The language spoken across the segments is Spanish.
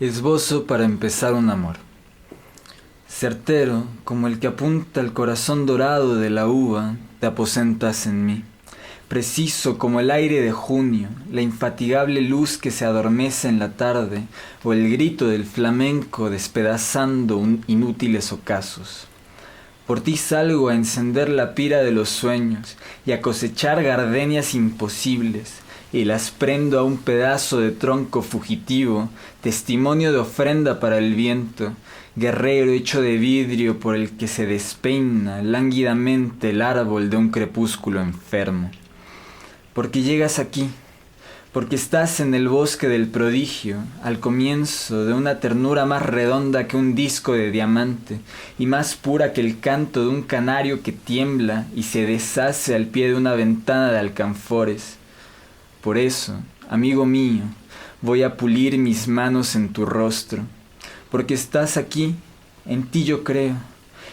Esbozo para empezar un amor. Certero, como el que apunta el corazón dorado de la uva, te aposentas en mí. Preciso como el aire de junio, la infatigable luz que se adormece en la tarde, o el grito del flamenco despedazando inútiles ocasos. Por ti salgo a encender la pira de los sueños y a cosechar gardenias imposibles, y las prendo a un pedazo de tronco fugitivo, testimonio de ofrenda para el viento, guerrero hecho de vidrio por el que se despeina lánguidamente el árbol de un crepúsculo enfermo. Porque llegas aquí, porque estás en el bosque del prodigio, al comienzo de una ternura más redonda que un disco de diamante y más pura que el canto de un canario que tiembla y se deshace al pie de una ventana de alcanfores. Por eso, amigo mío, voy a pulir mis manos en tu rostro, porque estás aquí, en ti yo creo,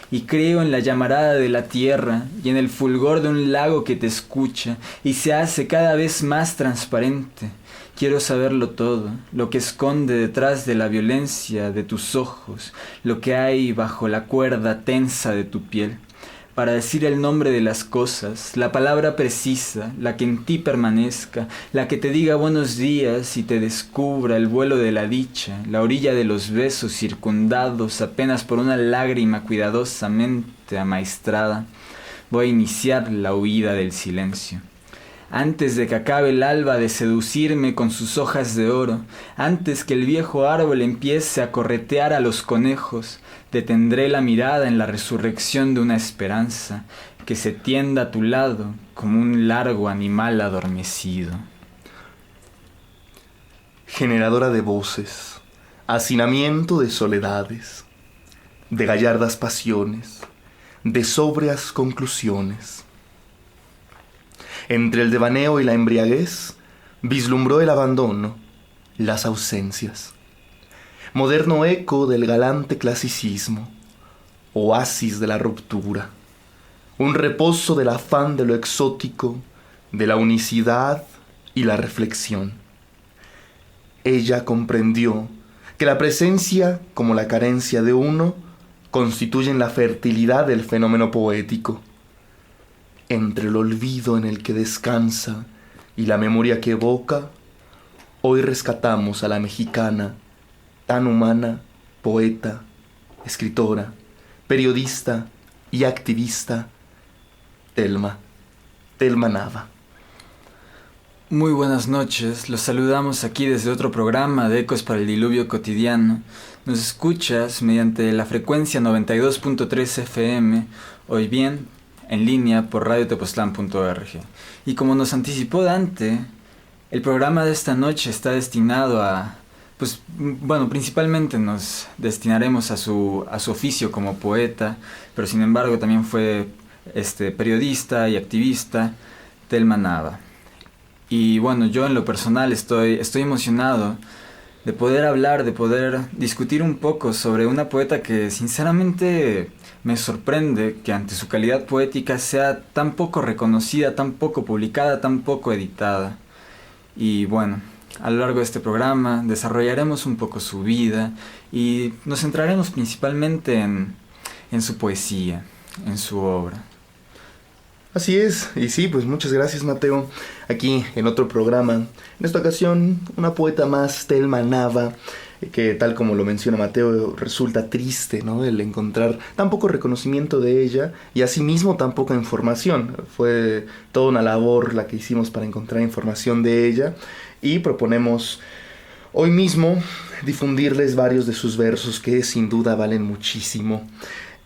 y creo en la llamarada de la tierra y en el fulgor de un lago que te escucha y se hace cada vez más transparente. Quiero saberlo todo, lo que esconde detrás de la violencia de tus ojos, lo que hay bajo la cuerda tensa de tu piel. Para decir el nombre de las cosas, la palabra precisa, la que en ti permanezca, la que te diga buenos días y te descubra el vuelo de la dicha, la orilla de los besos circundados apenas por una lágrima cuidadosamente amaestrada. Voy a iniciar la huida del silencio. Antes de que acabe el alba de seducirme con sus hojas de oro, antes que el viejo árbol empiece a corretear a los conejos, detendré la mirada en la resurrección de una esperanza que se tienda a tu lado como un largo animal adormecido. Generadora de voces, hacinamiento de soledades, de gallardas pasiones, de sobrias conclusiones. Entre el devaneo y la embriaguez, vislumbró el abandono, las ausencias. Moderno eco del galante clasicismo, oasis de la ruptura, un reposo del afán de lo exótico, de la unicidad y la reflexión. Ella comprendió que la presencia, como la carencia de uno, constituyen la fertilidad del fenómeno poético. Entre el olvido en el que descansa y la memoria que evoca, hoy rescatamos a la mexicana, tan humana, poeta, escritora, periodista y activista, Thelma Nava. Muy buenas noches, los saludamos aquí desde otro programa de Ecos para el Diluvio Cotidiano. Nos escuchas mediante la frecuencia 92.3 FM, hoy bien, en línea por radiotepoztlán.org. Y como nos anticipó Dante, el programa de esta noche está destinado a, principalmente nos destinaremos a su oficio como poeta, pero sin embargo también fue periodista y activista, Thelma Nava. Y bueno, yo en lo personal estoy emocionado de poder hablar, de poder discutir un poco sobre una poeta que sinceramente me sorprende que ante su calidad poética sea tan poco reconocida, tan poco publicada, tan poco editada. Y bueno, a lo largo de este programa desarrollaremos un poco su vida y nos centraremos principalmente en su poesía, en su obra. Así es, y sí, pues muchas gracias, Mateo. Aquí en otro programa, en esta ocasión una poeta más, Thelma Nava, que tal como lo menciona Mateo, resulta triste, ¿no?, el encontrar tan poco reconocimiento de ella y asimismo tan poca información. Fue toda una labor la que hicimos para encontrar información de ella y proponemos hoy mismo difundirles varios de sus versos que sin duda valen muchísimo.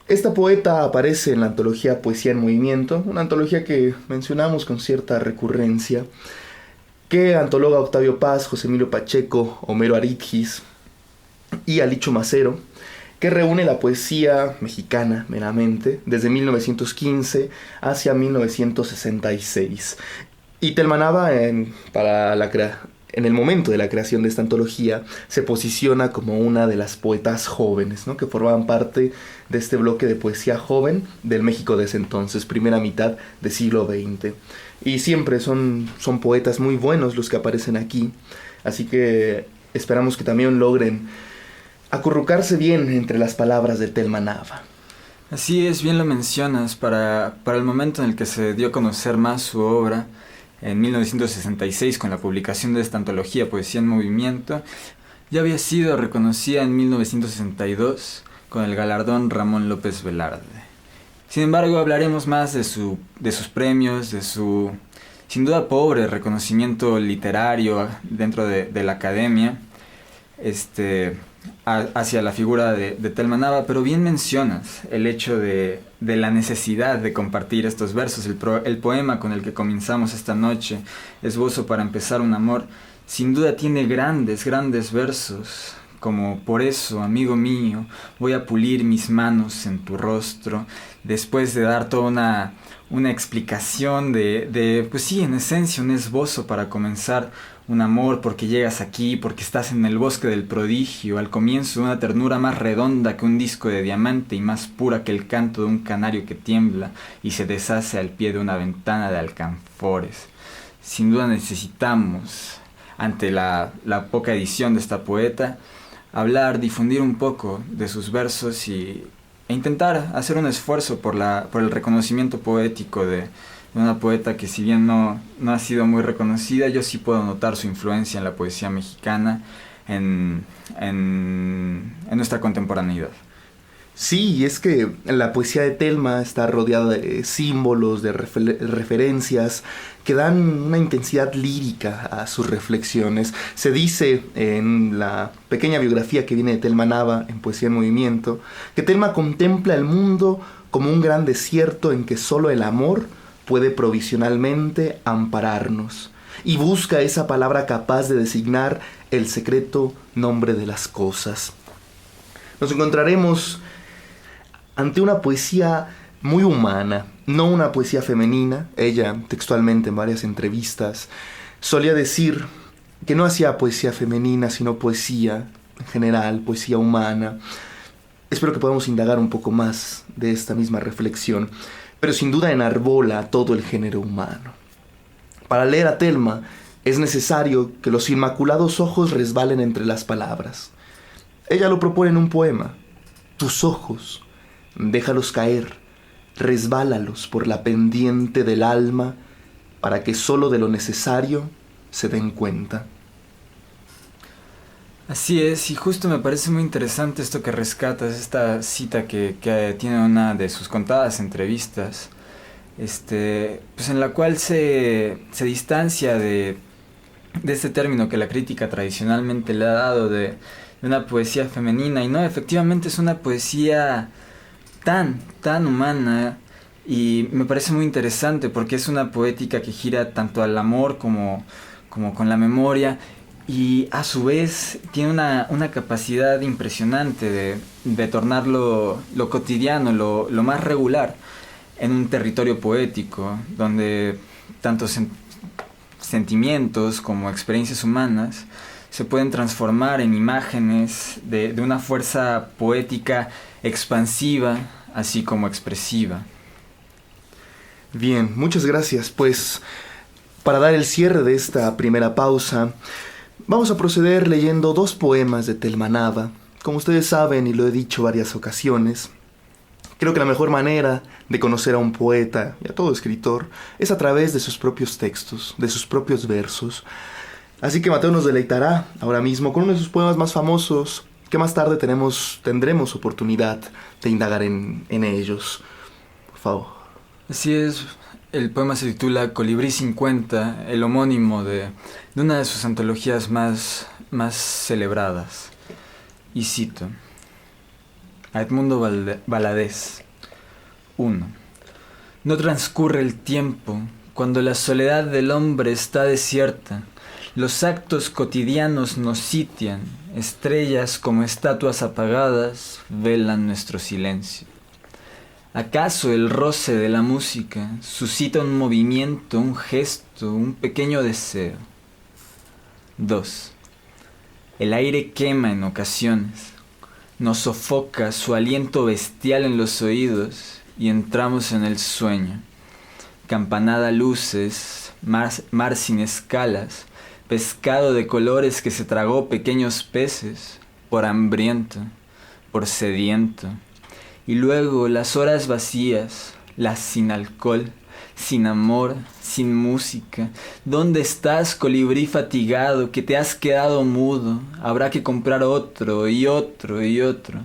Esta poeta aparece en la antología Poesía en Movimiento, una antología que mencionamos con cierta recurrencia, que antologa Octavio Paz, José Emilio Pacheco, Homero Aridgis y Alicho Macero, que reúne la poesía mexicana meramente desde 1915 hacia 1966. Y Thelma Nava, en el momento de la creación de esta antología, se posiciona como una de las poetas jóvenes, ¿no?, que formaban parte de este bloque de poesía joven del México de ese entonces, primera mitad del siglo XX. Y siempre son poetas muy buenos los que aparecen aquí, así que esperamos que también logren acurrucarse bien entre las palabras de Thelma Nava. Así es, bien lo mencionas, para el momento en el que se dio a conocer más su obra, en 1966, con la publicación de esta antología Poesía en Movimiento, ya había sido reconocida en 1962 con el galardón Ramón López Velarde. Sin embargo, hablaremos más de sus premios, de su, sin duda, pobre reconocimiento literario dentro de la academia, hacia la figura de Thelma Nava, pero bien mencionas el hecho de la necesidad de compartir estos versos. El poema con el que comenzamos esta noche, Esbozo para empezar un amor, sin duda tiene grandes versos, como por eso, amigo mío, voy a pulir mis manos en tu rostro, después de dar toda una explicación pues sí, en esencia, un esbozo para comenzar un amor, porque llegas aquí, porque estás en el bosque del prodigio, al comienzo de una ternura más redonda que un disco de diamante y más pura que el canto de un canario que tiembla y se deshace al pie de una ventana de alcanfores. Sin duda necesitamos, ante la poca edición de esta poeta, hablar, difundir un poco de sus versos e intentar hacer un esfuerzo por el reconocimiento poético de una poeta que, si bien no ha sido muy reconocida, yo sí puedo notar su influencia en la poesía mexicana, en nuestra contemporaneidad. Sí, y es que la poesía de Thelma está rodeada de símbolos, de referencias que dan una intensidad lírica a sus reflexiones. Se dice en la pequeña biografía que viene de Thelma Nava en Poesía en Movimiento que Thelma contempla el mundo como un gran desierto en que solo el amor puede provisionalmente ampararnos, y busca esa palabra capaz de designar el secreto nombre de las cosas. Nos encontraremos ante una poesía muy humana, no una poesía femenina. Ella, textualmente en varias entrevistas, solía decir que no hacía poesía femenina, sino poesía en general, poesía humana. Espero que podamos indagar un poco más de esta misma reflexión, pero sin duda enarbola todo el género humano. Para leer a Thelma es necesario que los inmaculados ojos resbalen entre las palabras. Ella lo propone en un poema: tus ojos, déjalos caer, resbálalos por la pendiente del alma, para que solo de lo necesario se den cuenta. Así es, y justo me parece muy interesante esto que rescatas, esta cita que tiene una de sus contadas entrevistas, pues en la cual se distancia de este término que la crítica tradicionalmente le ha dado de una poesía femenina, y no, efectivamente es una poesía tan humana, y me parece muy interesante porque es una poética que gira tanto al amor como con la memoria, y a su vez tiene una capacidad impresionante de tornar lo cotidiano, lo más regular, en un territorio poético, donde tantos sentimientos como experiencias humanas se pueden transformar en imágenes de una fuerza poética expansiva, así como expresiva. Bien, muchas gracias. Pues, para dar el cierre de esta primera pausa, vamos a proceder leyendo dos poemas de Thelma Nava. Como ustedes saben, y lo he dicho varias ocasiones, creo que la mejor manera de conocer a un poeta y a todo escritor es a través de sus propios textos, de sus propios versos. Así que Mateo nos deleitará ahora mismo con uno de sus poemas más famosos, que más tarde tendremos oportunidad de indagar en ellos. Por favor. Así es, el poema se titula Colibrí 50, el homónimo de una de sus antologías más celebradas. Y cito: a Edmundo Valadez. 1. No transcurre el tiempo cuando la soledad del hombre está desierta. Los actos cotidianos nos sitian, estrellas como estatuas apagadas velan nuestro silencio. ¿Acaso el roce de la música suscita un movimiento, un gesto, un pequeño deseo? 2. El aire quema en ocasiones, nos sofoca su aliento bestial en los oídos y entramos en el sueño. Campanada luces, mar sin escalas, pescado de colores que se tragó pequeños peces, por hambriento, por sediento. Y luego las horas vacías, las sin alcohol, sin amor, sin música. ¿Dónde estás, colibrí fatigado, que te has quedado mudo? Habrá que comprar otro y otro y otro.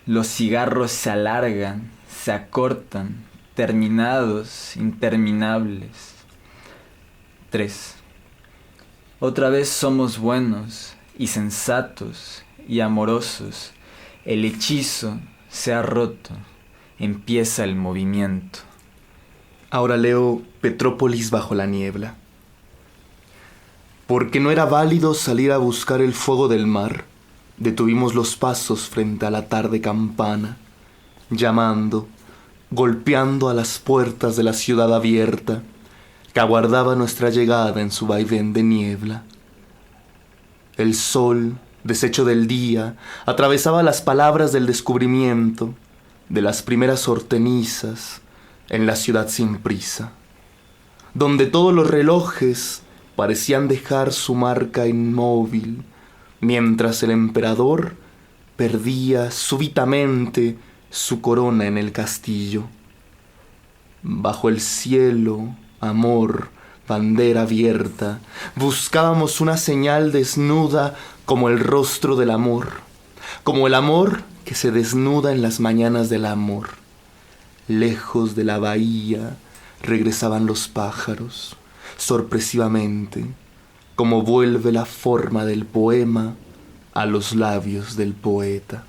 Los cigarros se alargan, se acortan, terminados, interminables. 3. Otra vez somos buenos y sensatos y amorosos. El hechizo se ha roto. Empieza el movimiento. Ahora leo Petrópolis bajo la niebla. Porque no era válido salir a buscar el fuego del mar, detuvimos los pasos frente a la tarde campana, llamando, golpeando a las puertas de la ciudad abierta, que aguardaba nuestra llegada en su vaivén de niebla. El sol, deshecho del día, atravesaba las palabras del descubrimiento, de las primeras hortenizas, en la ciudad sin prisa, donde todos los relojes parecían dejar su marca inmóvil, mientras el emperador perdía súbitamente su corona en el castillo. Bajo el cielo, amor, bandera abierta, buscábamos una señal desnuda como el rostro del amor, como el amor que se desnuda en las mañanas del amor. Lejos de la bahía regresaban los pájaros, sorpresivamente, como vuelve la forma del poema a los labios del poeta.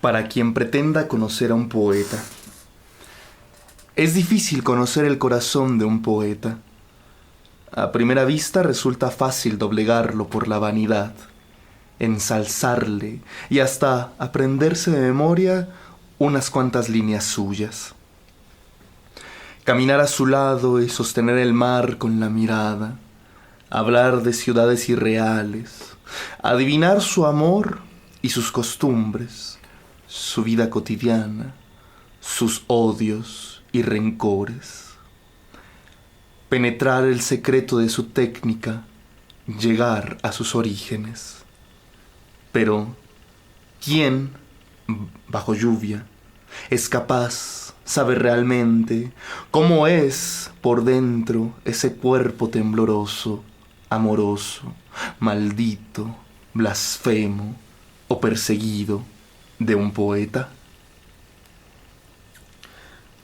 Para quien pretenda conocer a un poeta. Es difícil conocer el corazón de un poeta. A primera vista resulta fácil doblegarlo por la vanidad, ensalzarle y hasta aprenderse de memoria unas cuantas líneas suyas. Caminar a su lado y sostener el mar con la mirada, hablar de ciudades irreales, adivinar su amor y sus costumbres, su vida cotidiana, sus odios y rencores. Penetrar el secreto de su técnica, llegar a sus orígenes. Pero, ¿quién, bajo lluvia, es capaz, sabe realmente cómo es por dentro ese cuerpo tembloroso, amoroso, maldito, blasfemo o perseguido de un poeta?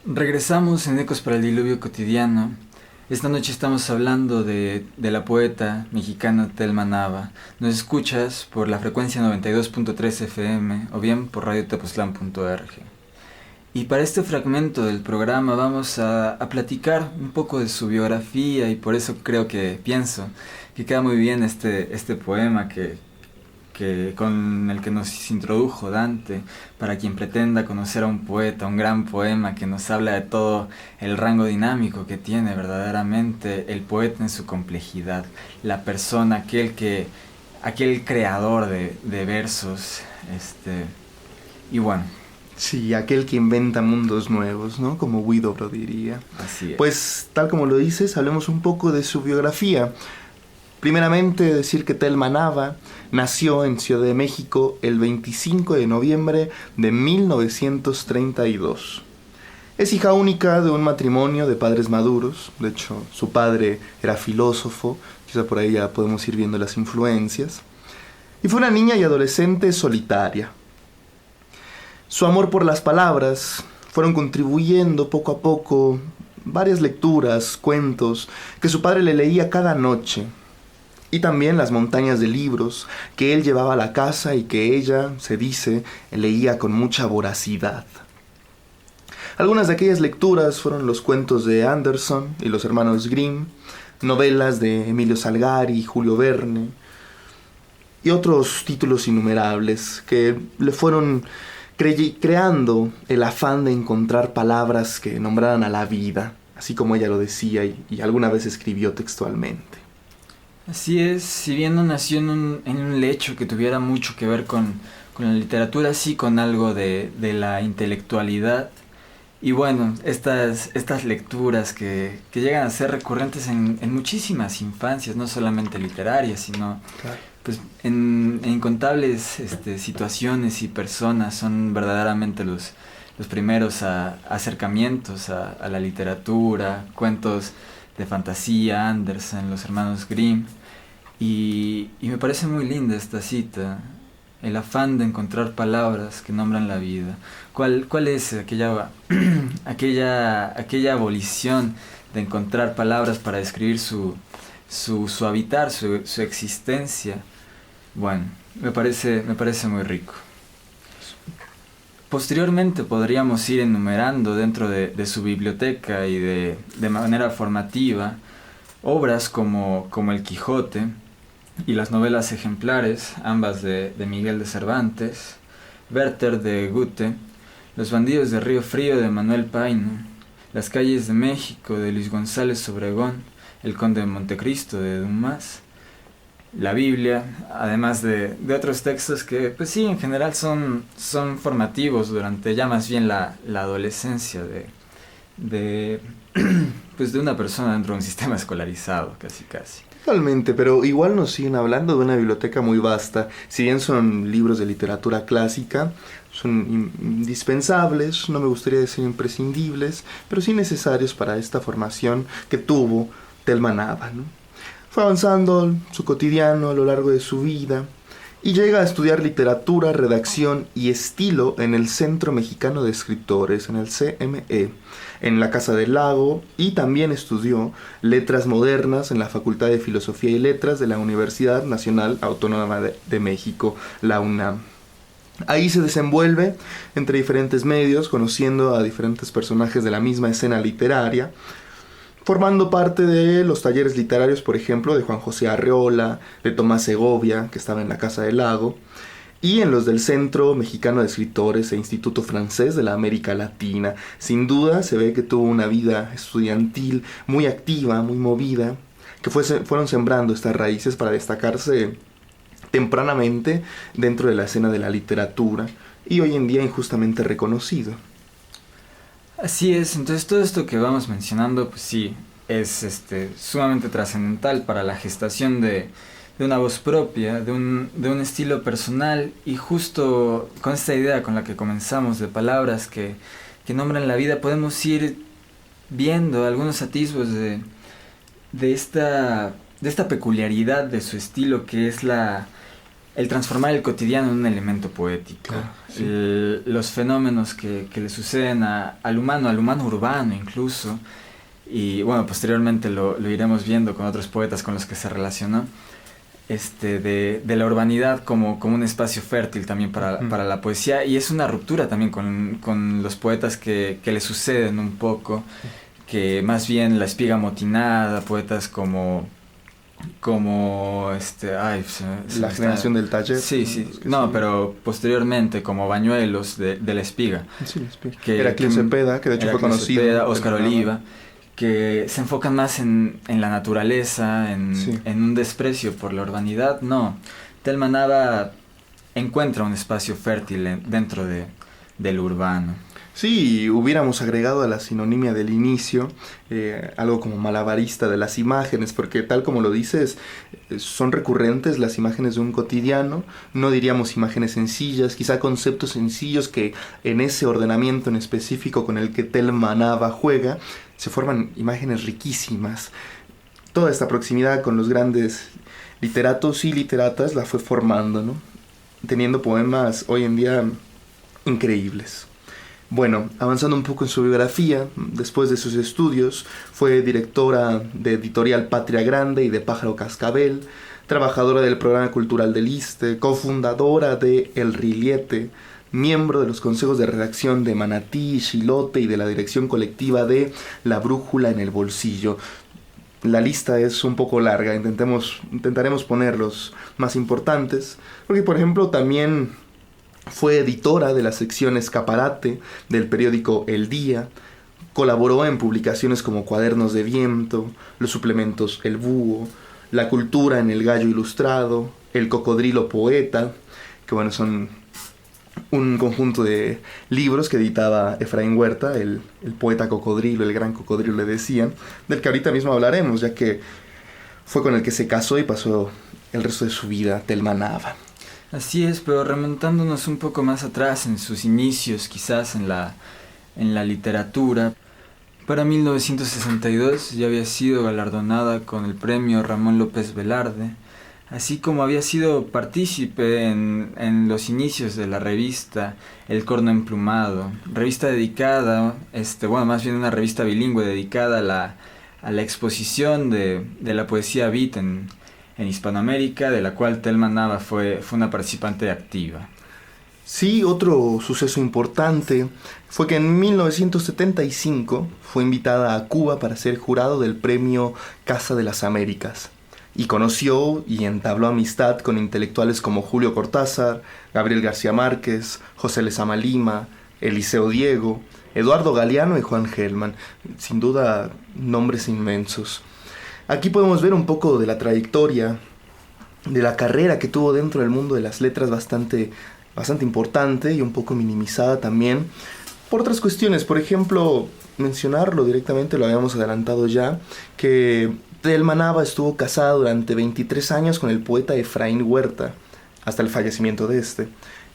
Regresamos en Ecos para el Diluvio Cotidiano Esta noche estamos hablando de la poeta mexicana Thelma Nava. Nos escuchas por la frecuencia 92.3 FM o bien por radiotepoztlán.org. Y para este fragmento del programa vamos a platicar un poco de su biografía, y por eso pienso que queda muy bien este poema con el que nos introdujo Dante, para quien pretenda conocer a un poeta, un gran poema que nos habla de todo el rango dinámico que tiene verdaderamente el poeta en su complejidad, la persona, aquel creador de versos, y bueno. Sí, aquel que inventa mundos nuevos, ¿no? Como Widobro diría. Así es. Pues, tal como lo dices, hablemos un poco de su biografía. Primeramente, decir que Thelma Nava nació en Ciudad de México el 25 de noviembre de 1932. Es hija única de un matrimonio de padres maduros. De hecho, su padre era filósofo, quizá por ahí ya podemos ir viendo las influencias. Y fue una niña y adolescente solitaria. Su amor por las palabras fueron contribuyendo poco a poco varias lecturas, cuentos que su padre le leía cada noche, y también las montañas de libros que él llevaba a la casa y que ella, se dice, leía con mucha voracidad. Algunas de aquellas lecturas fueron los cuentos de Andersen y los hermanos Grimm, novelas de Emilio Salgari y Julio Verne, y otros títulos innumerables que le fueron creando el afán de encontrar palabras que nombraran a la vida, así como ella lo decía y alguna vez escribió textualmente. Así es, si bien no nació en un lecho que tuviera mucho que ver con la literatura, sí con algo de la intelectualidad. Y bueno, estas lecturas que llegan a ser recurrentes en muchísimas infancias, no solamente literarias, sino Claro. pues en incontables situaciones y personas, son verdaderamente los primeros acercamientos a la literatura, cuentos de fantasía, Andersen, los hermanos Grimm, y me parece muy linda esta cita, el afán de encontrar palabras que nombran la vida. ¿Cuál es aquella abolición de encontrar palabras para describir su habitar, su existencia? Bueno, me parece muy rico. Posteriormente podríamos ir enumerando dentro de su biblioteca y de manera formativa obras como El Quijote y las novelas ejemplares, ambas de Miguel de Cervantes, Werther de Goethe, Los bandidos de Río Frío de Manuel Paino, Las calles de México de Luis González Obregón, El conde de Montecristo de Dumas, la Biblia, además de otros textos que, pues sí, en general son formativos durante ya más bien la adolescencia de una persona dentro de un sistema escolarizado, casi. Totalmente, pero igual nos siguen hablando de una biblioteca muy vasta. Si bien son libros de literatura clásica, son indispensables, no me gustaría decir imprescindibles, pero sí necesarios para esta formación que tuvo Thelma Nava, ¿no? Fue avanzando su cotidiano a lo largo de su vida y llega a estudiar literatura, redacción y estilo en el Centro Mexicano de Escritores, en el CME, en la Casa del Lago, y también estudió letras modernas en la Facultad de Filosofía y Letras de la Universidad Nacional Autónoma de México, la UNAM. Ahí se desenvuelve entre diferentes medios, conociendo a diferentes personajes de la misma escena literaria, formando parte de los talleres literarios, por ejemplo, de Juan José Arreola, de Tomás Segovia, que estaba en la Casa del Lago, y en los del Centro Mexicano de Escritores e Instituto Francés de la América Latina. Sin duda se ve que tuvo una vida estudiantil muy activa, muy movida, que fueron sembrando estas raíces para destacarse tempranamente dentro de la escena de la literatura, y hoy en día injustamente reconocido. Así es, entonces todo esto que vamos mencionando, pues sí, es sumamente trascendental para la gestación de una voz propia, de un estilo personal, y justo con esta idea con la que comenzamos de palabras que nombran la vida, podemos ir viendo algunos atisbos de esta peculiaridad de su estilo, que es el transformar el cotidiano en un elemento poético. Claro, sí. Los fenómenos que le suceden al humano urbano incluso, y bueno, posteriormente lo iremos viendo con otros poetas con los que se relacionó, de la urbanidad como un espacio fértil también para la poesía, y es una ruptura también con los poetas que le suceden un poco, que más bien La Espiga Amotinada, poetas como La generación del taller. sí, sí, No, pero posteriormente como Bañuelos de La Espiga, sí, La Espiga. que Heraclio Cepeda, que de hecho fue conocido. Cepeda, Óscar Oliva, que se enfocan más en la naturaleza, Sí. en un desprecio por la urbanidad. No, Telma Nava encuentra un espacio fértil dentro de lo urbano. Sí, hubiéramos agregado a la sinonimia del inicio algo como malabarista de las imágenes, porque tal como lo dices, son recurrentes las imágenes de un cotidiano, no diríamos imágenes sencillas, quizá conceptos sencillos que en ese ordenamiento en específico con el que Telma Nava juega, se forman imágenes riquísimas. Toda esta proximidad con los grandes literatos y literatas la fue formando, ¿no? Teniendo poemas hoy en día increíbles. Bueno, avanzando un poco en su biografía, después de sus estudios, fue directora de Editorial Patria Grande y de Pájaro Cascabel, trabajadora del Programa Cultural del ISSSTE, cofundadora de El Riliete, miembro de los consejos de redacción de Manatí, Chilote y de la dirección colectiva de La Brújula en el Bolsillo. La lista es un poco larga, intentaremos poner los más importantes, porque por ejemplo también fue editora de la sección Escaparate del periódico El Día, colaboró en publicaciones como Cuadernos de Viento, los suplementos El Búho, La Cultura en el Gallo Ilustrado, El Cocodrilo Poeta, que bueno, son un conjunto de libros que editaba Efraín Huerta, el poeta cocodrilo, el gran cocodrilo le decían, del que ahorita mismo hablaremos, ya que fue con el que se casó y pasó el resto de su vida, Telma Nava. Así es, pero remontándonos un poco más atrás en sus inicios, quizás en la literatura, para 1962 ya había sido galardonada con el premio Ramón López Velarde, así como había sido partícipe en los inicios de la revista El Corno Emplumado, revista dedicada, más bien una revista bilingüe dedicada a la exposición de la poesía beat en Hispanoamérica, de la cual Telma Nava fue una participante activa. Sí, otro suceso importante fue que en 1975 fue invitada a Cuba para ser jurado del premio Casa de las Américas y conoció y entabló amistad con intelectuales como Julio Cortázar, Gabriel García Márquez, José Lezama Lima, Eliseo Diego, Eduardo Galeano y Juan Gelman, sin duda nombres inmensos. Aquí podemos ver un poco de la trayectoria, de la carrera que tuvo dentro del mundo de las letras bastante importante y un poco minimizada también por otras cuestiones. Por ejemplo, mencionarlo directamente, lo habíamos adelantado ya, que Telma Nava estuvo casada durante 23 años con el poeta Efraín Huerta, hasta el fallecimiento de este,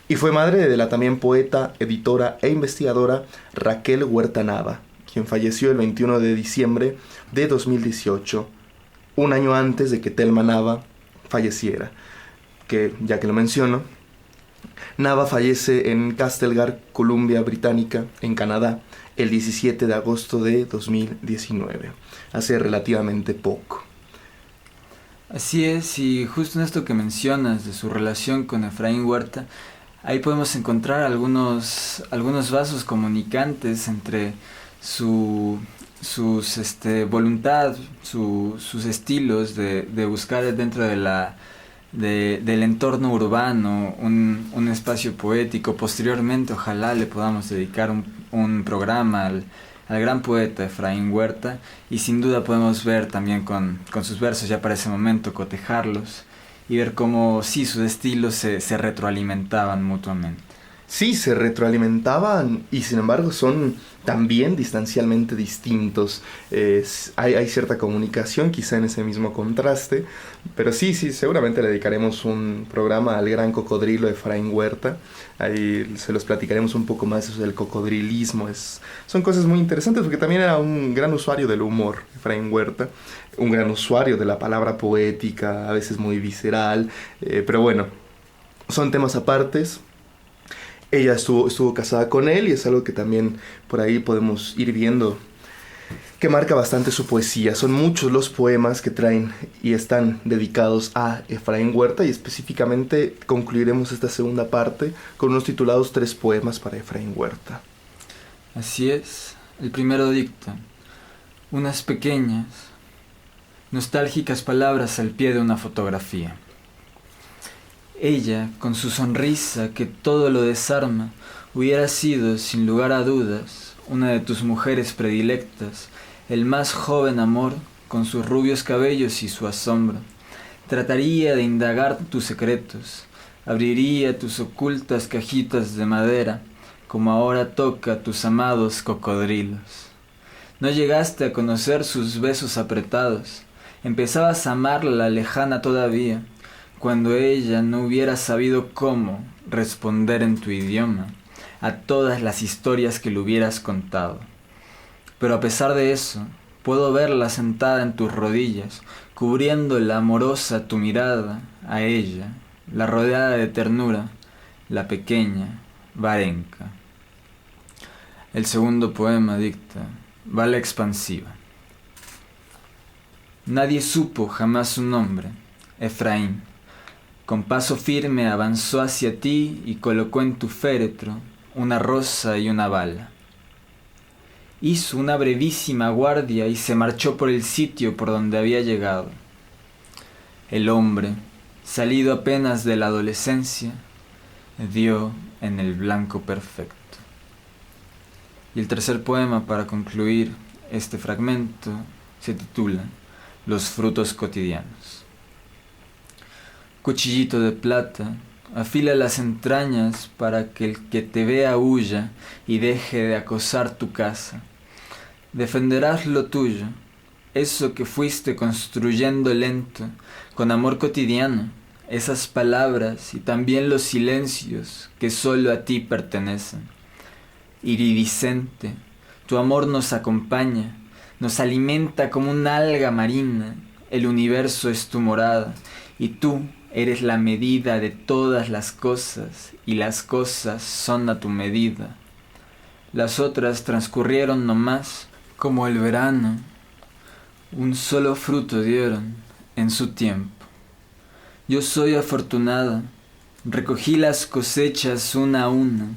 y fue madre de la también poeta, editora e investigadora Raquel Huerta Nava, quien falleció el 21 de diciembre de 2018, un año antes de que Telma Nava falleciera, que ya que lo menciono, Nava fallece en Castlegar, Columbia Británica, en Canadá, el 17 de agosto de 2019, hace relativamente poco. Así es, y justo en esto que mencionas de su relación con Efraín Huerta, ahí podemos encontrar algunos vasos comunicantes entre sus voluntad, sus estilos de buscar dentro del entorno urbano un espacio poético. Posteriormente ojalá le podamos dedicar un programa al gran poeta Efraín Huerta, y sin duda podemos ver también con sus versos ya para ese momento, cotejarlos y ver cómo sí sus estilos se retroalimentaban mutuamente. Sí, se retroalimentaban y sin embargo son también distancialmente distintos. Hay cierta comunicación quizá en ese mismo contraste, pero sí, seguramente le dedicaremos un programa al gran cocodrilo Efraín Huerta. Ahí se los platicaremos un poco más del cocodrilismo. Son cosas muy interesantes porque también era un gran usuario del humor, Efraín Huerta, un gran usuario de la palabra poética, a veces muy visceral, pero bueno, son temas apartes. Ella estuvo casada con él y es algo que también por ahí podemos ir viendo que marca bastante su poesía. Son muchos los poemas que traen y están dedicados a Efraín Huerta, y específicamente concluiremos esta segunda parte con unos titulados 3 poemas para Efraín Huerta. Así es, el primero dicta unas pequeñas, nostálgicas palabras al pie de una fotografía. Ella, con su sonrisa que todo lo desarma, hubiera sido, sin lugar a dudas, una de tus mujeres predilectas, el más joven amor, con sus rubios cabellos y su asombro. Trataría de indagar tus secretos, abriría tus ocultas cajitas de madera, como ahora toca a tus amados cocodrilos. No llegaste a conocer sus besos apretados, empezabas a amarla lejana todavía, cuando ella no hubiera sabido cómo responder en tu idioma a todas las historias que le hubieras contado. Pero a pesar de eso, puedo verla sentada en tus rodillas, cubriéndola amorosa tu mirada a ella, la rodeada de ternura, la pequeña Varenka. El segundo poema dicta bala expansiva. Nadie supo jamás su nombre, Efraín. Con paso firme avanzó hacia ti y colocó en tu féretro una rosa y una bala. Hizo una brevísima guardia y se marchó por el sitio por donde había llegado. El hombre, salido apenas de la adolescencia, dio en el blanco perfecto. Y el tercer poema para concluir este fragmento se titula Los frutos cotidianos. Cuchillito de plata, afila las entrañas para que el que te vea huya y deje de acosar tu casa. Defenderás lo tuyo, eso que fuiste construyendo lento, con amor cotidiano, esas palabras y también los silencios que solo a ti pertenecen. Iridiscente, tu amor nos acompaña, nos alimenta como una alga marina, el universo es tu morada, y tú eres la medida de todas las cosas, y las cosas son a tu medida. Las otras transcurrieron nomás, como el verano, un solo fruto dieron en su tiempo. Yo soy afortunada, recogí las cosechas una a una,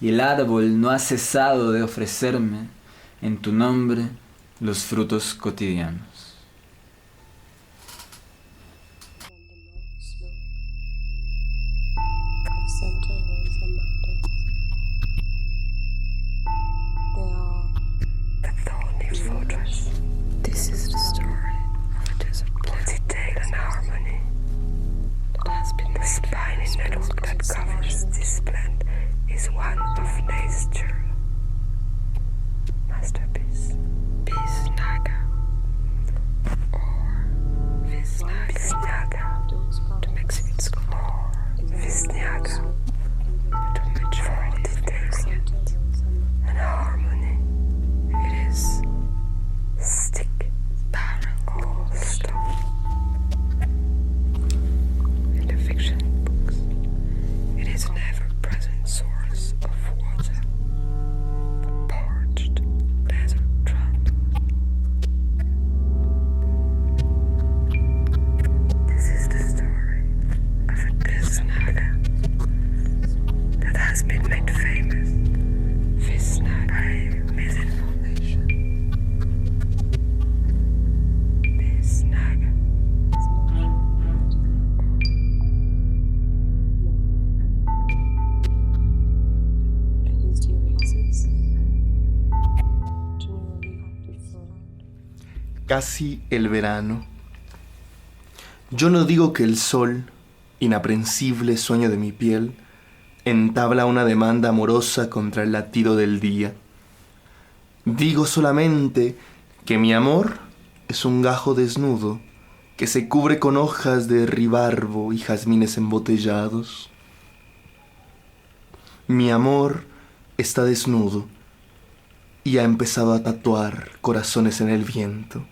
y el árbol no ha cesado de ofrecerme, en tu nombre, los frutos cotidianos. This is the story of a desert plant and harmony that has been the spiny network that covers this plant is one of nature's masterpiece. Visnaga or Visnaga to Mexican school or Visnaga to mature details and harmony. It is stick, barrel, or stone. In the fiction books, it is an ever-present source of water, the parched desert drought. This is the story of a Visnaga that has been made famous. Visnaga by misinformation. Visnaga. Casi el verano. Yo no digo que el sol, inaprensible sueño de mi piel, entabla una demanda amorosa contra el latido del día. Digo solamente que mi amor es un gajo desnudo que se cubre con hojas de ribarbo y jazmines embotellados. Mi amor está desnudo y ha empezado a tatuar corazones en el viento,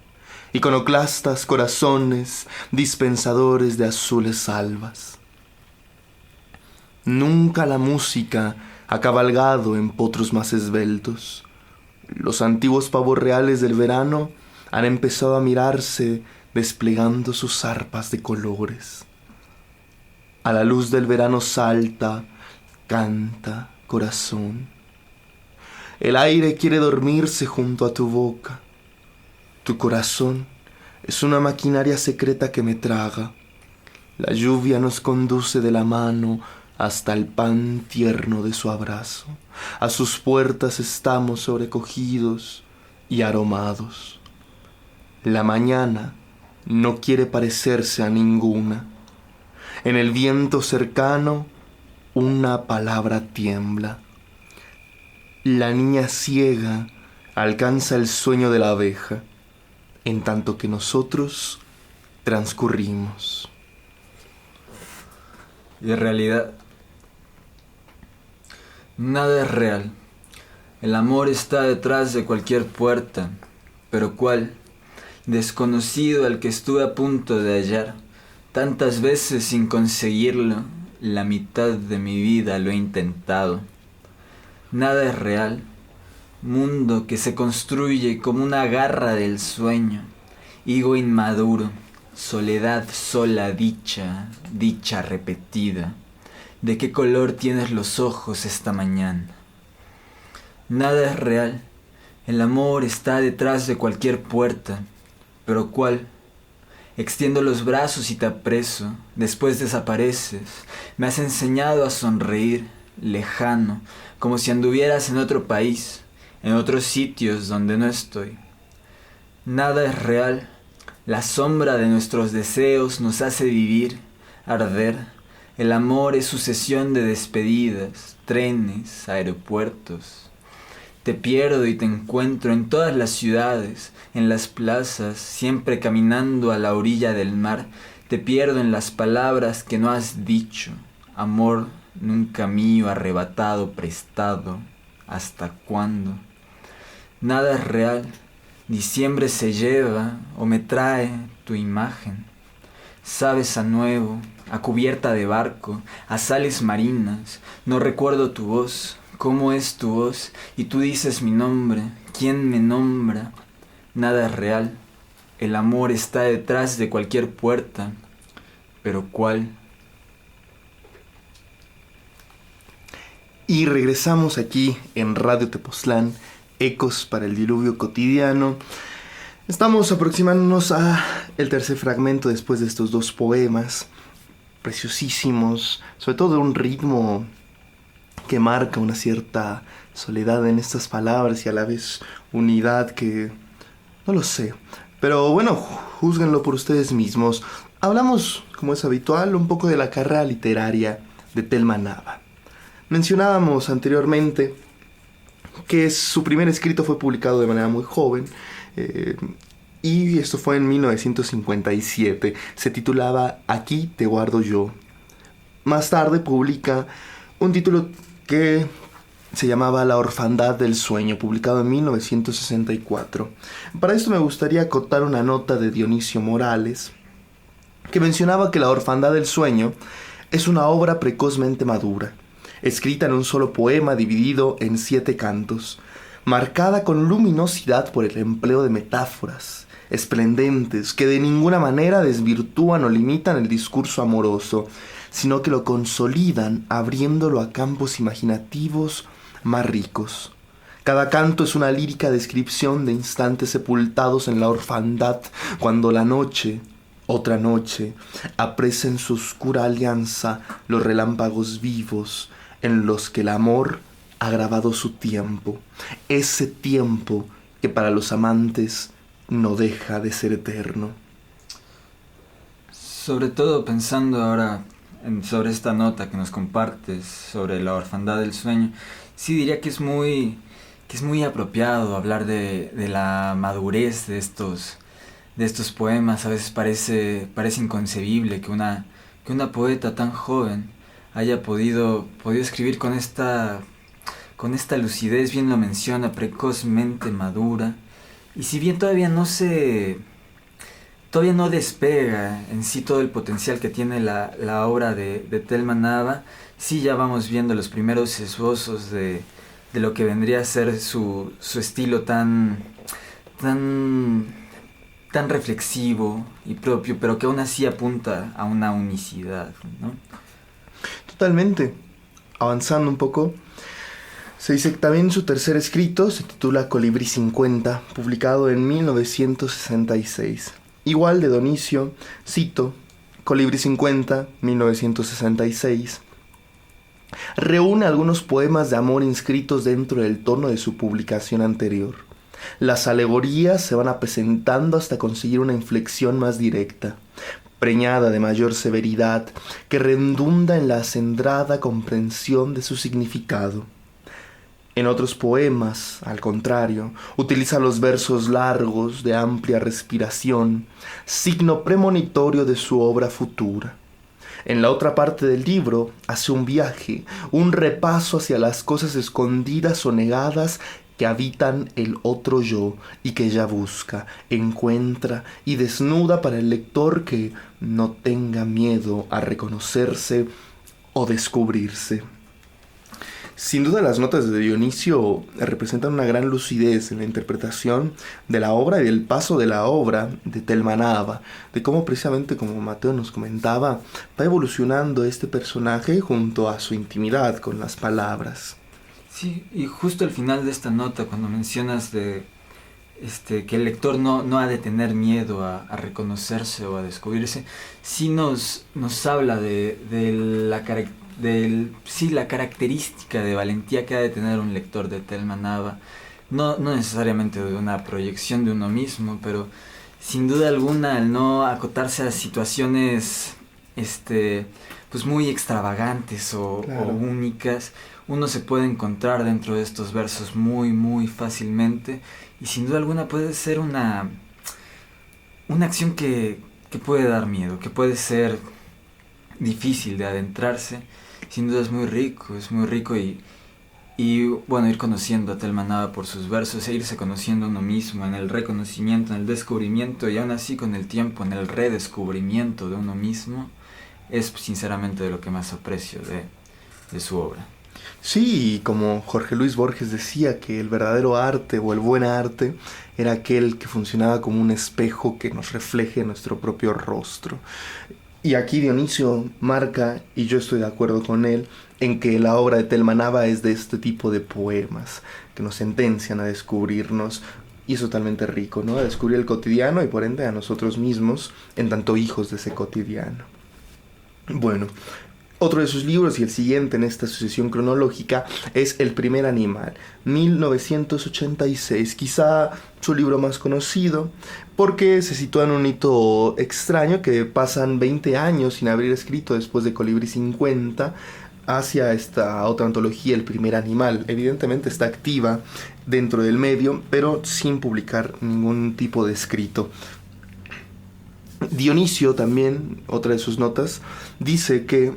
iconoclastas corazones, dispensadores de azules albas. Nunca la música ha cabalgado en potros más esbeltos, Los antiguos pavos reales del verano han empezado a mirarse desplegando sus arpas de colores. A la luz del verano salta, canta, corazón. El aire quiere dormirse junto a tu boca. Tu corazón es una maquinaria secreta que me traga. La lluvia nos conduce de la mano hasta el pan tierno de su abrazo. A sus puertas estamos sobrecogidos y aromados. La mañana no quiere parecerse a ninguna. En el viento cercano una palabra tiembla. La niña ciega alcanza el sueño de la abeja, en tanto que nosotros transcurrimos. Y en realidad, nada es real. El amor está detrás de cualquier puerta, pero ¿cuál? Desconocido al que estuve a punto de hallar, tantas veces sin conseguirlo, la mitad de mi vida lo he intentado. Nada es real, mundo que se construye como una garra del sueño, higo inmaduro, soledad sola dicha, dicha repetida. ¿De qué color tienes los ojos esta mañana? Nada es real, el amor está detrás de cualquier puerta, pero ¿cuál? Extiendo los brazos y te apreso, después desapareces, me has enseñado a sonreír, lejano, como si anduvieras en otro país, en otros sitios donde no estoy. Nada es real, la sombra de nuestros deseos nos hace vivir, arder. El amor es sucesión de despedidas, trenes, aeropuertos. Te pierdo y te encuentro en todas las ciudades, en las plazas, siempre caminando a la orilla del mar. Te pierdo en las palabras que no has dicho, amor nunca mío, arrebatado, prestado. ¿Hasta cuándo? Nada es real, diciembre se lleva o me trae tu imagen. Sabes a nuevo, a cubierta de barco, a sales marinas, no recuerdo tu voz. ¿Cómo es tu voz? Y tú dices mi nombre. ¿Quién me nombra? Nada es real. El amor está detrás de cualquier puerta. ¿Pero cuál? Y regresamos aquí en Radio Tepoztlán, Ecos para el Diluvio Cotidiano. Estamos aproximándonos a el tercer fragmento después de estos dos poemas preciosísimos, sobre todo de un ritmo que marca una cierta soledad en estas palabras y a la vez unidad que no lo sé. Pero bueno, júzguenlo por ustedes mismos. Hablamos, como es habitual, un poco de la carrera literaria de Thelma Nava. Mencionábamos anteriormente que su primer escrito fue publicado de manera muy joven, y esto fue en 1957. Se titulaba Aquí te guardo yo. Más tarde publica un título que se llamaba La orfandad del sueño, publicado en 1964. Para esto me gustaría acotar una nota de Dionisio Morales, que mencionaba que La orfandad del sueño es una obra precozmente madura, escrita en un solo poema dividido en 7 cantos, marcada con luminosidad por el empleo de metáforas esplendentes que de ninguna manera desvirtúan o limitan el discurso amoroso, sino que lo consolidan abriéndolo a campos imaginativos más ricos. Cada canto es una lírica descripción de instantes sepultados en la orfandad, cuando la noche, otra noche, apresa en su oscura alianza los relámpagos vivos en los que el amor ha grabado su tiempo, ese tiempo que para los amantes no deja de ser eterno. Sobre todo pensando ahora sobre esta nota que nos compartes sobre la orfandad del sueño, sí diría que es muy apropiado hablar de la madurez de estos poemas. A veces parece inconcebible que una poeta tan joven haya podido escribir con esta lucidez, bien lo menciona, precozmente madura. Y si bien todavía no despega en sí todo el potencial que tiene la obra de Thelma Nava, sí ya vamos viendo los primeros esbozos de de lo que vendría a ser su estilo tan reflexivo y propio, pero que aún así apunta a una unicidad, ¿no? Totalmente. Avanzando un poco, se dice que también su tercer escrito se titula Colibrí 50, publicado en 1966. Igual de Dionisio, cito, Colibrí 50, 1966. Reúne algunos poemas de amor inscritos dentro del tono de su publicación anterior. Las alegorías se van presentando hasta conseguir una inflexión más directa, preñada de mayor severidad, que redunda en la acendrada comprensión de su significado. En otros poemas, al contrario, utiliza los versos largos de amplia respiración, signo premonitorio de su obra futura. En la otra parte del libro hace un viaje, un repaso hacia las cosas escondidas o negadas que habitan el otro yo y que ya busca, encuentra y desnuda para el lector que no tenga miedo a reconocerse o descubrirse. Sin duda las notas de Dionisio representan una gran lucidez en la interpretación de la obra y del paso de la obra de Thelma Nava, de cómo precisamente, como Mateo nos comentaba, va evolucionando este personaje junto a su intimidad con las palabras. Sí, y justo al final de esta nota, cuando mencionas que el lector no ha de tener miedo a reconocerse o a descubrirse, sí nos habla de la la característica de valentía que ha de tener un lector de Thelma Nava, no necesariamente de una proyección de uno mismo, pero sin duda alguna el no acotarse a situaciones pues muy extravagantes o únicas. Uno se puede encontrar dentro de estos versos muy muy fácilmente, y sin duda alguna puede ser una acción que puede dar miedo, que puede ser difícil de adentrarse. Sin duda es muy rico y bueno, ir conociendo a Thelma Nava por sus versos e irse conociendo a uno mismo en el reconocimiento, en el descubrimiento y aún así con el tiempo en el redescubrimiento de uno mismo, es sinceramente de lo que más aprecio de su obra. Sí, como Jorge Luis Borges decía, que el verdadero arte o el buen arte era aquel que funcionaba como un espejo que nos refleje nuestro propio rostro. Y aquí Dionisio marca, y yo estoy de acuerdo con él, en que la obra de Thelma Nava es de este tipo de poemas, que nos sentencian a descubrirnos, y es totalmente rico, ¿no? A descubrir el cotidiano y por ende a nosotros mismos, en tanto hijos de ese cotidiano. Bueno, otro de sus libros y el siguiente en esta sucesión cronológica es El primer animal, 1986, quizá su libro más conocido, porque se sitúa en un hito extraño que pasan 20 años sin haber escrito después de Colibrí 50 hacia esta otra antología, El primer animal. Evidentemente está activa dentro del medio, pero sin publicar ningún tipo de escrito. Dionisio también, otra de sus notas, dice que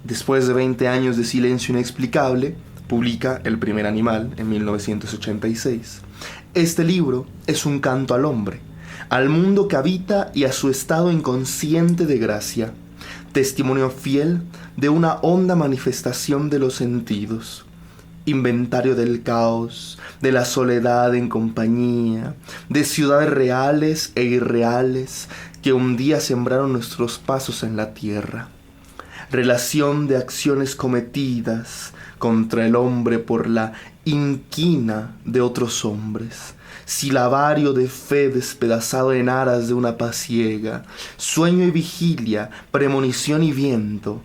después de 20 años de silencio inexplicable, publica El primer animal en 1986. Este libro es un canto al hombre, al mundo que habita y a su estado inconsciente de gracia, testimonio fiel de una honda manifestación de los sentidos, inventario del caos, de la soledad en compañía, de ciudades reales e irreales que un día sembraron nuestros pasos en la tierra, relación de acciones cometidas contra el hombre por la inquina de otros hombres, silabario de fe despedazado en aras de una paz ciega, sueño y vigilia, premonición y viento.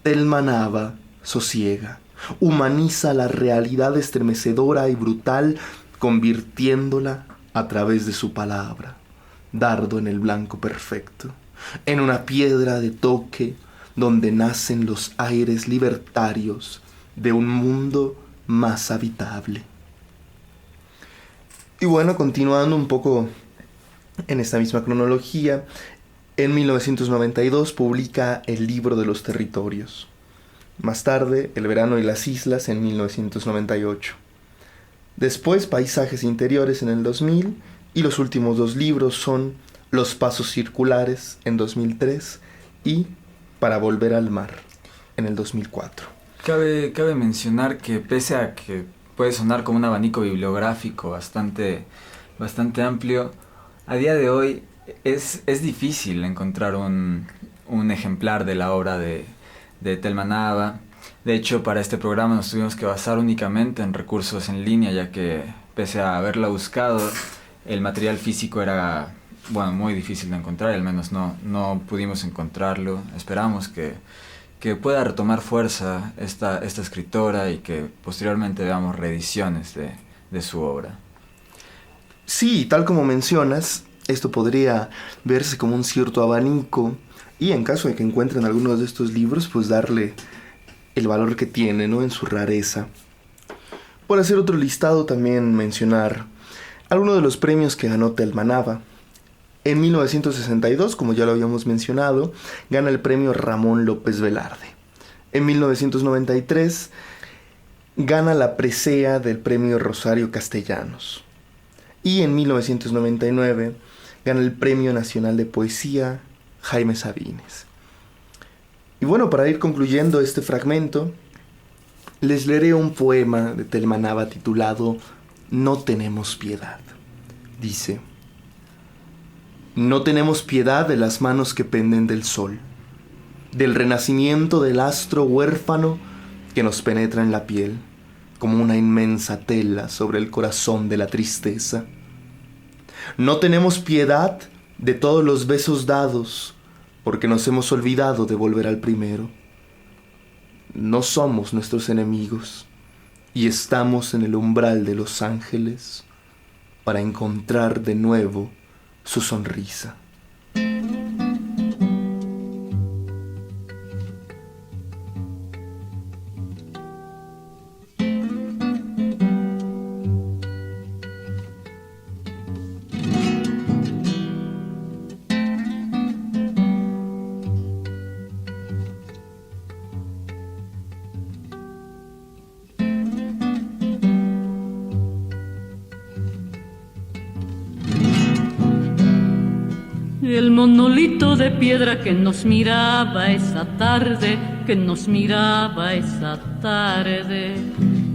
Thelma Nava sosiega, humaniza la realidad estremecedora y brutal, convirtiéndola a través de su palabra, dardo en el blanco perfecto, en una piedra de toque donde nacen los aires libertarios de un mundo más habitable. Y bueno, continuando un poco en esta misma cronología, en 1992 publica El libro de los territorios. Más tarde, El verano y las islas en 1998. Después, Paisajes interiores en el 2000, y los últimos dos libros son Los pasos circulares en 2003 y Para volver al mar en el 2004. Cabe mencionar que pese a que puede sonar como un abanico bibliográfico bastante amplio. A día de hoy es difícil encontrar un ejemplar de la obra de Thelma Nava. De hecho, para este programa nos tuvimos que basar únicamente en recursos en línea, ya que pese a haberla buscado, el material físico era muy difícil de encontrar, y al menos no pudimos encontrarlo. Esperamos que pueda retomar fuerza esta escritora y que posteriormente veamos reediciones de su obra. Sí, tal como mencionas, esto podría verse como un cierto abanico, y en caso de que encuentren algunos de estos libros, pues darle el valor que tiene, ¿no?, en su rareza. Por hacer otro listado, también mencionar algunos de los premios que ganó Thelma Nava. En 1962, como ya lo habíamos mencionado, gana el premio Ramón López Velarde. En 1993 gana la presea del premio Rosario Castellanos. Y en 1999 gana el Premio Nacional de Poesía Jaime Sabines. Y bueno, para ir concluyendo este fragmento, les leeré un poema de Thelma Nava titulado No tenemos piedad. Dice: no tenemos piedad de las manos que penden del sol, del renacimiento del astro huérfano que nos penetra en la piel, como una inmensa tela sobre el corazón de la tristeza. No tenemos piedad de todos los besos dados, porque nos hemos olvidado de volver al primero. No somos nuestros enemigos, y estamos en el umbral de los ángeles para encontrar de nuevo su sonrisa. El monolito de piedra que nos miraba esa tarde, que nos miraba esa tarde,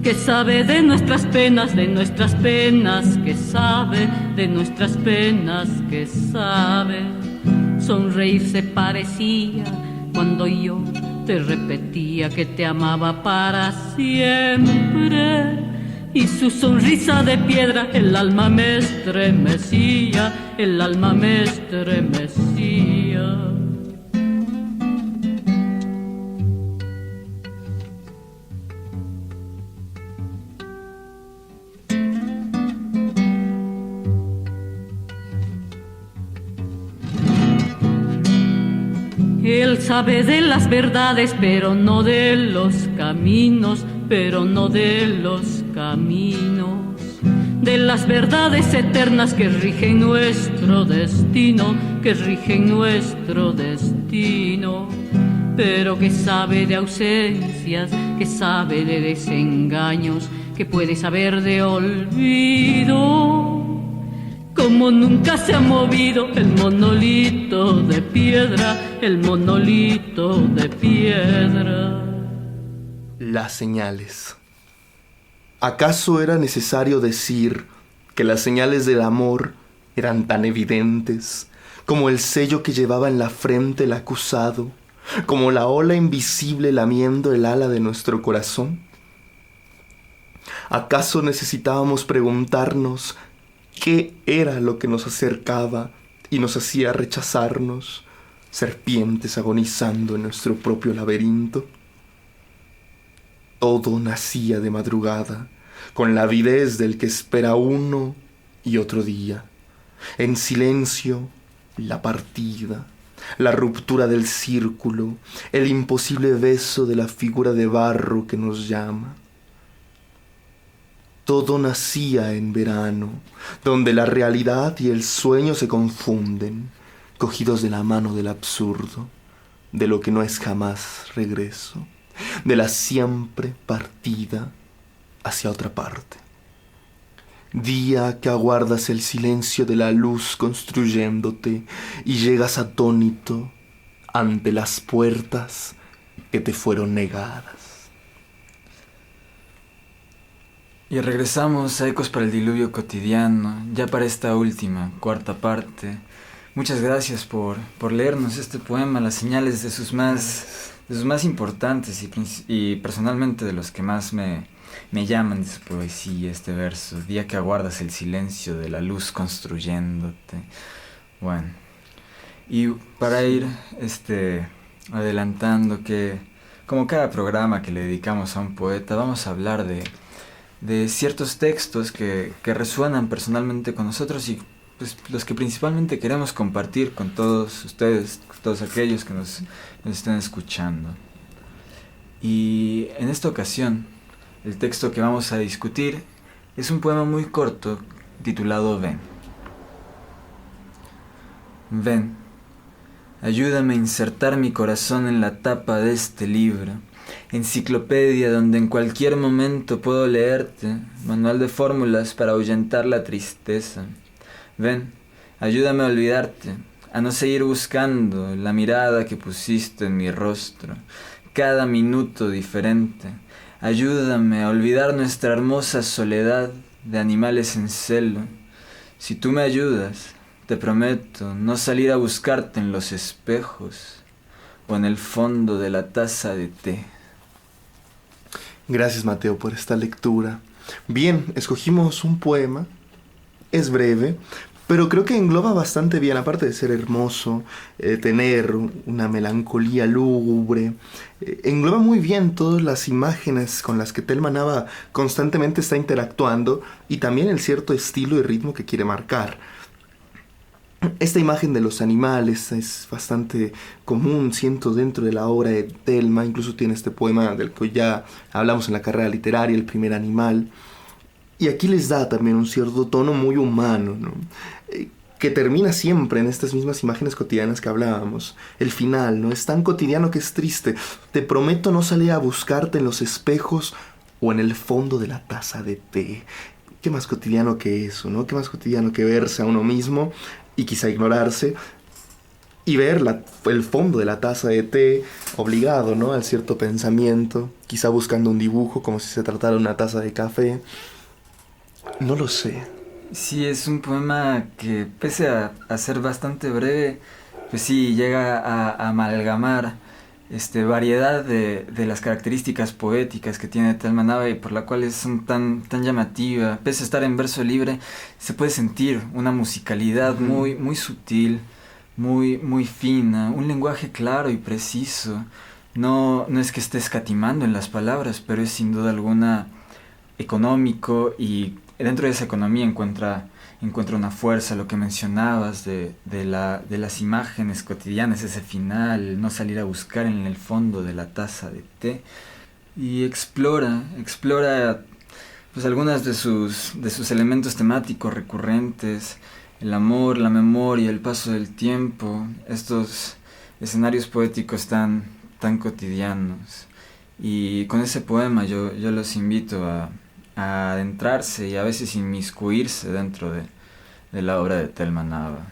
que sabe de nuestras penas, que sabe de nuestras penas, que sabe. Sonreírse parecía cuando yo te repetía que te amaba para siempre. Y su sonrisa de piedra, el alma me estremecía, el alma me estremecía. Él sabe de las verdades, pero no de los caminos, pero no de los caminos, de las verdades eternas que rigen nuestro destino, que rigen nuestro destino, pero que sabe de ausencias, que sabe de desengaños, que puede saber de olvido. Como nunca se ha movido el monolito de piedra, el monolito de piedra. Las señales. ¿Acaso era necesario decir que las señales del amor eran tan evidentes como el sello que llevaba en la frente el acusado, como la ola invisible lamiendo el ala de nuestro corazón? ¿Acaso necesitábamos preguntarnos qué era lo que nos acercaba y nos hacía rechazarnos, serpientes agonizando en nuestro propio laberinto? Todo nacía de madrugada, con la avidez del que espera uno y otro día. En silencio, la partida, la ruptura del círculo, el imposible beso de la figura de barro que nos llama. Todo nacía en verano, donde la realidad y el sueño se confunden, cogidos de la mano del absurdo, de lo que no es jamás regreso, de la siempre partida hacia otra parte. Día que aguardas el silencio de la luz construyéndote y llegas atónito ante las puertas que te fueron negadas. Y regresamos a Ecos para el Diluvio Cotidiano, ya para esta última, cuarta parte. Muchas gracias por leernos este poema, las señales de sus más importantes y personalmente de los que más me llaman de su poesía, este verso: día que aguardas el silencio de la luz construyéndote. Bueno, y para ir adelantando que, como cada programa que le dedicamos a un poeta, vamos a hablar de ciertos textos que resuenan personalmente con nosotros y pues los que principalmente queremos compartir con todos ustedes, con todos aquellos que nos estén escuchando. Y en esta ocasión, el texto que vamos a discutir es un poema muy corto titulado Ven. Ven, ayúdame a insertar mi corazón en la tapa de este libro, enciclopedia donde en cualquier momento puedo leerte, manual de fórmulas para ahuyentar la tristeza. Ven, ayúdame a olvidarte, a no seguir buscando la mirada que pusiste en mi rostro, cada minuto diferente. Ayúdame a olvidar nuestra hermosa soledad de animales en celo. Si tú me ayudas, te prometo no salir a buscarte en los espejos o en el fondo de la taza de té. Gracias, Mateo, por esta lectura. Bien, escogimos un poema. Es breve, pero creo que engloba bastante bien, aparte de ser hermoso, tener una melancolía lúgubre, engloba muy bien todas las imágenes con las que Thelma Nava constantemente está interactuando y también el cierto estilo y ritmo que quiere marcar. Esta imagen de los animales es bastante común, siento, dentro de la obra de Thelma. Incluso tiene este poema del que ya hablamos en la carrera literaria, El primer animal. Y aquí les da también un cierto tono muy humano, ¿no? Que termina siempre en estas mismas imágenes cotidianas que hablábamos. El final, ¿no? Es tan cotidiano que es triste. Te prometo no salir a buscarte en los espejos o en el fondo de la taza de té. ¿Qué más cotidiano que eso, no? ¿Qué más cotidiano que verse a uno mismo y quizá ignorarse y ver el fondo de la taza de té obligado, ¿no? Al cierto pensamiento, quizá buscando un dibujo como si se tratara de una taza de café? No lo sé. Sí, es un poema que, pese a ser bastante breve, pues sí, llega a amalgamar variedad de las características poéticas que tiene Thelma Nava y por la cual es tan llamativa. Pese a estar en verso libre, se puede sentir una musicalidad muy, muy sutil, muy fina, un lenguaje claro y preciso. No es que esté escatimando en las palabras, pero es sin duda alguna económico, y dentro de esa economía encuentra una fuerza, lo que mencionabas de las imágenes cotidianas, ese final, no salir a buscar en el fondo de la taza de té, y explora pues algunas de sus elementos temáticos recurrentes: el amor, la memoria, el paso del tiempo, estos escenarios poéticos tan cotidianos. Y con ese poema yo los invito a adentrarse y a veces inmiscuirse dentro de la obra de Thelma Nava.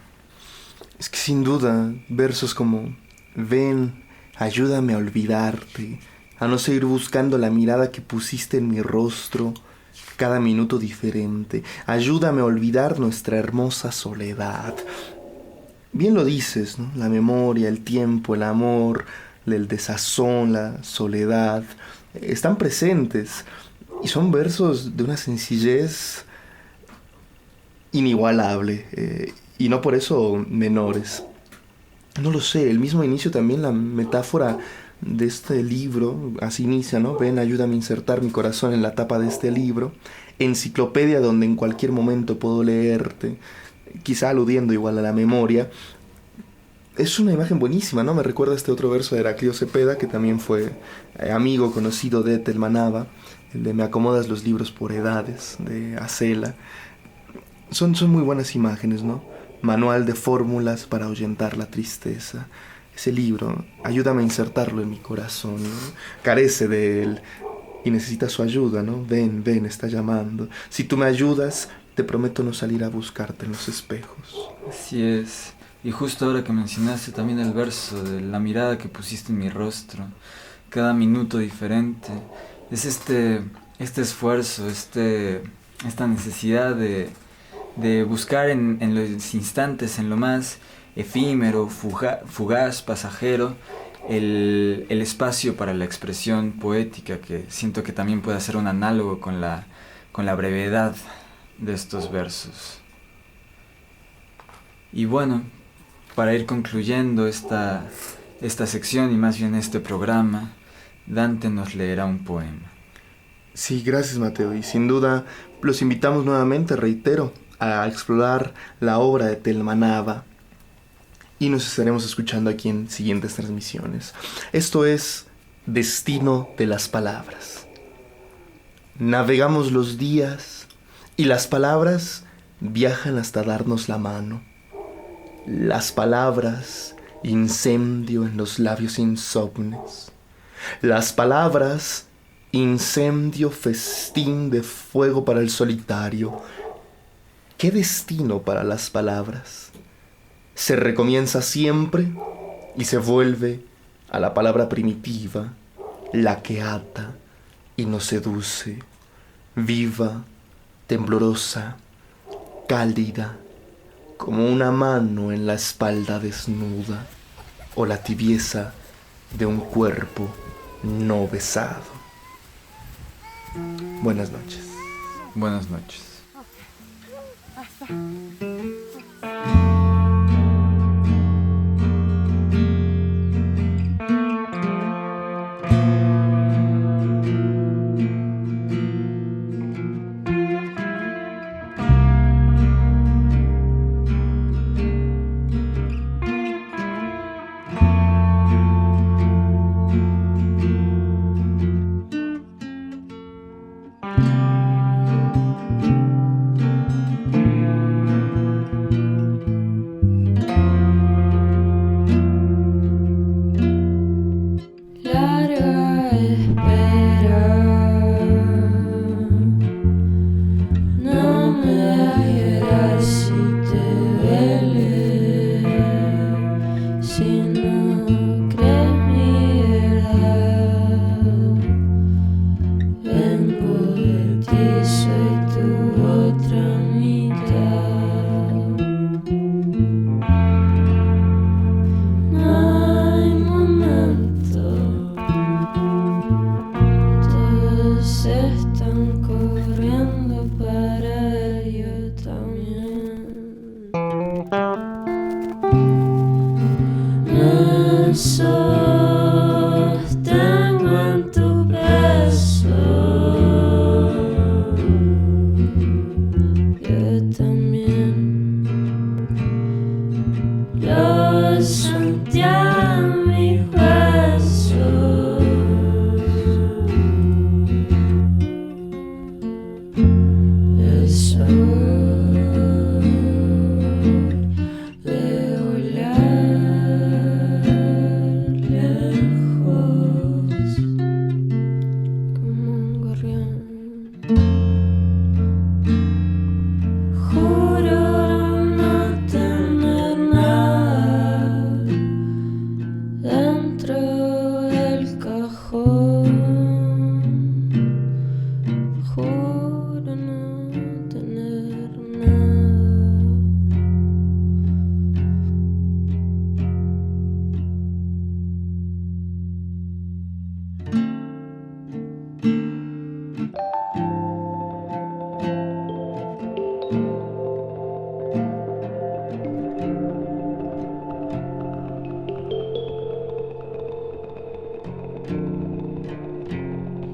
Es que sin duda, versos como ven, ayúdame a olvidarte, a no seguir buscando la mirada que pusiste en mi rostro, cada minuto diferente, ayúdame a olvidar nuestra hermosa soledad. Bien lo dices, ¿no? La memoria, el tiempo, el amor, el desazón, la soledad, están presentes. Y son versos de una sencillez inigualable, y no por eso menores. No lo sé, el mismo inicio también, la metáfora de este libro, así inicia, ¿no? Ven, ayúdame a insertar mi corazón en la tapa de este libro, enciclopedia donde en cualquier momento puedo leerte, quizá aludiendo igual a la memoria. Es una imagen buenísima, ¿no? Me recuerda este otro verso de Heraclio Cepeda, que también fue amigo, conocido de Thelma Nava, el de Me acomodas los libros por edades, de Acela. Son muy buenas imágenes, ¿no? Manual de fórmulas para ahuyentar la tristeza. Ese libro, ayúdame a insertarlo en mi corazón, ¿no? Carece de él y necesita su ayuda, ¿no? Ven, está llamando. Si tú me ayudas, te prometo no salir a buscarte en los espejos. Así es. Y justo ahora que mencionaste también el verso de la mirada que pusiste en mi rostro, cada minuto diferente, es este esfuerzo, esta necesidad de buscar en los instantes, en lo más efímero, fugaz, pasajero, el espacio para la expresión poética, que siento que también puede ser un análogo con la brevedad de estos versos. Y bueno, para ir concluyendo esta sección y más bien este programa, Dante nos leerá un poema. Sí, gracias Mateo, y sin duda los invitamos nuevamente, reitero, a explorar la obra de Telma Nava, y nos estaremos escuchando aquí en siguientes transmisiones. Esto es Destino de las Palabras. Navegamos los días y las palabras viajan hasta darnos la mano. Las palabras, incendio en los labios insomnes. Las palabras, incendio, festín de fuego para el solitario. ¿Qué destino para las palabras? Se recomienza siempre y se vuelve a la palabra primitiva, la que ata y nos seduce, viva, temblorosa, cálida, como una mano en la espalda desnuda o la tibieza de un cuerpo no besado. Buenas noches. Buenas noches.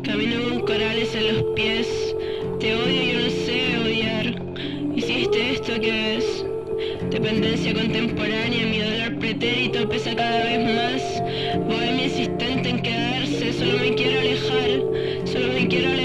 Camino con corales en los pies, te odio y yo no sé odiar. Hiciste esto que es dependencia contemporánea, mi dolor pretérito pesa cada vez más. Bohemia insistente en quedarse, solo me quiero alejar, solo me quiero alejar.